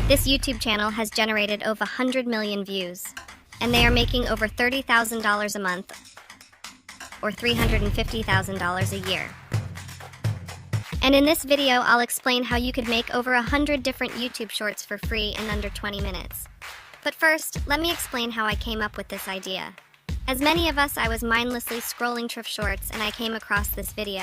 This YouTube channel has generated over 100 million views, and they are making over $30,000 a month, or $350,000 a year. And in this video, I'll explain how you could make over 100 different YouTube shorts for free in under 20 minutes. But first, let me explain how I came up with this idea. As many of us, I was mindlessly scrolling thrift shorts and I came across this video.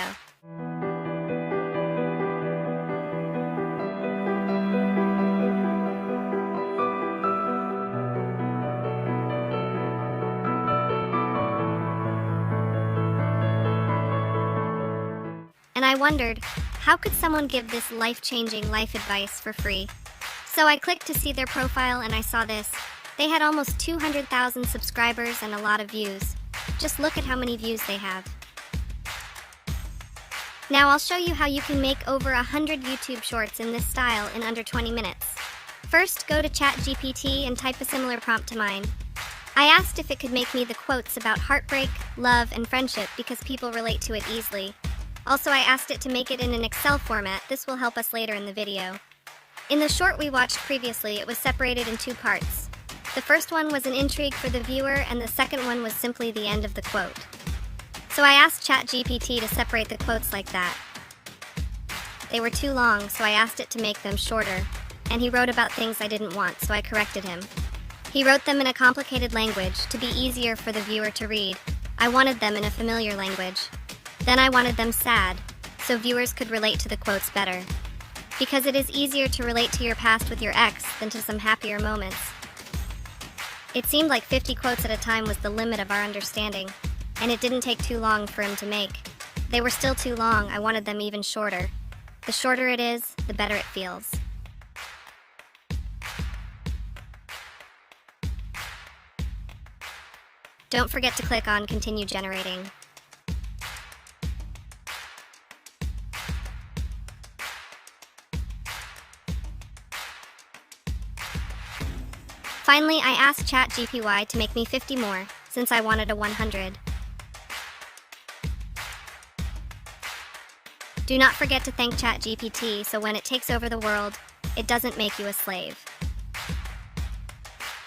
And I wondered, how could someone give this life-changing life advice for free? So I clicked to see their profile and I saw this. They had almost 200,000 subscribers and a lot of views. Just look at how many views they have. Now I'll show you how you can make over 100 YouTube shorts in this style in under 20 minutes. First, go to ChatGPT and type a similar prompt to mine. I asked if it could make me the quotes about heartbreak, love, and friendship because people relate to it easily. Also, I asked it to make it in an Excel format. This will help us later in the video. In the short we watched previously, it was separated in two parts. The first one was an intrigue for the viewer, and the second one was simply the end of the quote. So I asked ChatGPT to separate the quotes like that. They were too long, so I asked it to make them shorter, and he wrote about things I didn't want, so I corrected him. He wrote them in a complicated language to be easier for the viewer to read. I wanted them in a familiar language. Then I wanted them sad, so viewers could relate to the quotes better. Because it is easier to relate to your past with your ex than to some happier moments. It seemed like 50 quotes at a time was the limit of our understanding, and it didn't take too long for him to make. They were still too long. I wanted them even shorter. The shorter it is, the better it feels. Don't forget to click on Continue Generating. Finally, I asked ChatGPT to make me 50 more, since I wanted a 100. Do not forget to thank ChatGPT so when it takes over the world, it doesn't make you a slave.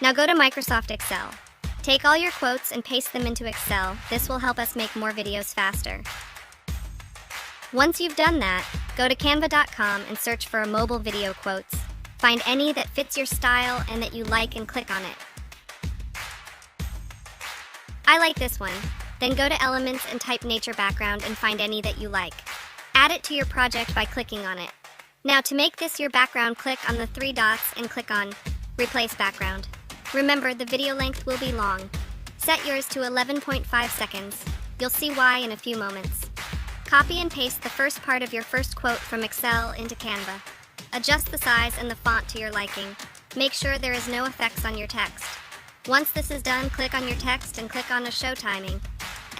Now go to Microsoft Excel. Take all your quotes and paste them into Excel. This will help us make more videos faster. Once you've done that, go to canva.com and search for a mobile video quotes. Find any that fits your style and that you like and click on it. I like this one. Then go to Elements and type nature background and find any that you like. Add it to your project by clicking on it. Now to make this your background, click on the three dots and click on Replace Background. Remember, the video length will be long. Set yours to 11.5 seconds. You'll see why in a few moments. Copy and paste the first part of your first quote from Excel into Canva. Adjust the size and the font to your liking. Make sure there is no effects on your text. Once this is done, click on your text and click on a show timing,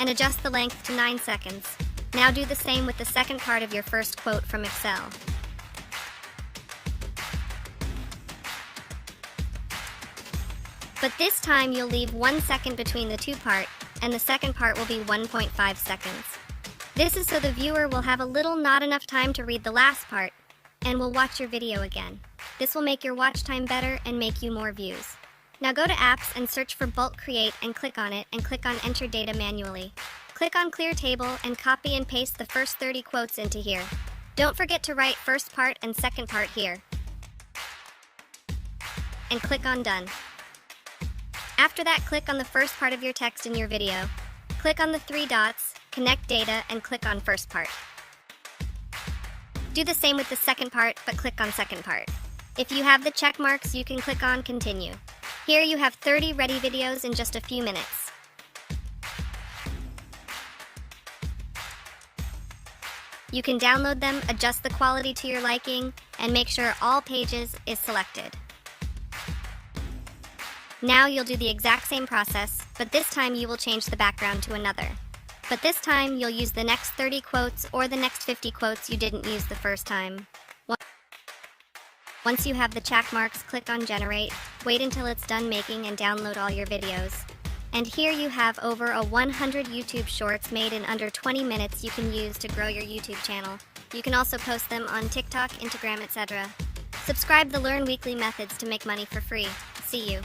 and adjust the length to 9 seconds. Now do the same with the second part of your first quote from Excel. But this time you'll leave 1 second between the two part, and the second part will be 1.5 seconds. This is so the viewer will have a little not enough time to read the last part, and will watch your video again. This will make your watch time better and make you more views. Now go to Apps and search for Bulk Create and click on it and click on Enter Data Manually. Click on Clear Table and copy and paste the first 30 quotes into here. Don't forget to write first part and second part here. And click on Done. After that, click on the first part of your text in your video. Click on the three dots, Connect Data, and click on First Part. Do the same with the second part, but click on second part. If you have the check marks, you can click on Continue. Here you have 30 ready videos in just a few minutes. You can download them, adjust the quality to your liking, and make sure all pages is selected. Now you'll do the exact same process, but this time you will change the background to another. But this time, you'll use the next 30 quotes or the next 50 quotes you didn't use the first time. Once you have the check marks, click on Generate, wait until it's done making and download all your videos. And here you have over 100 YouTube shorts made in under 20 minutes you can use to grow your YouTube channel. You can also post them on TikTok, Instagram, etc. Subscribe the Learn Weekly Methods to make money for free. See you.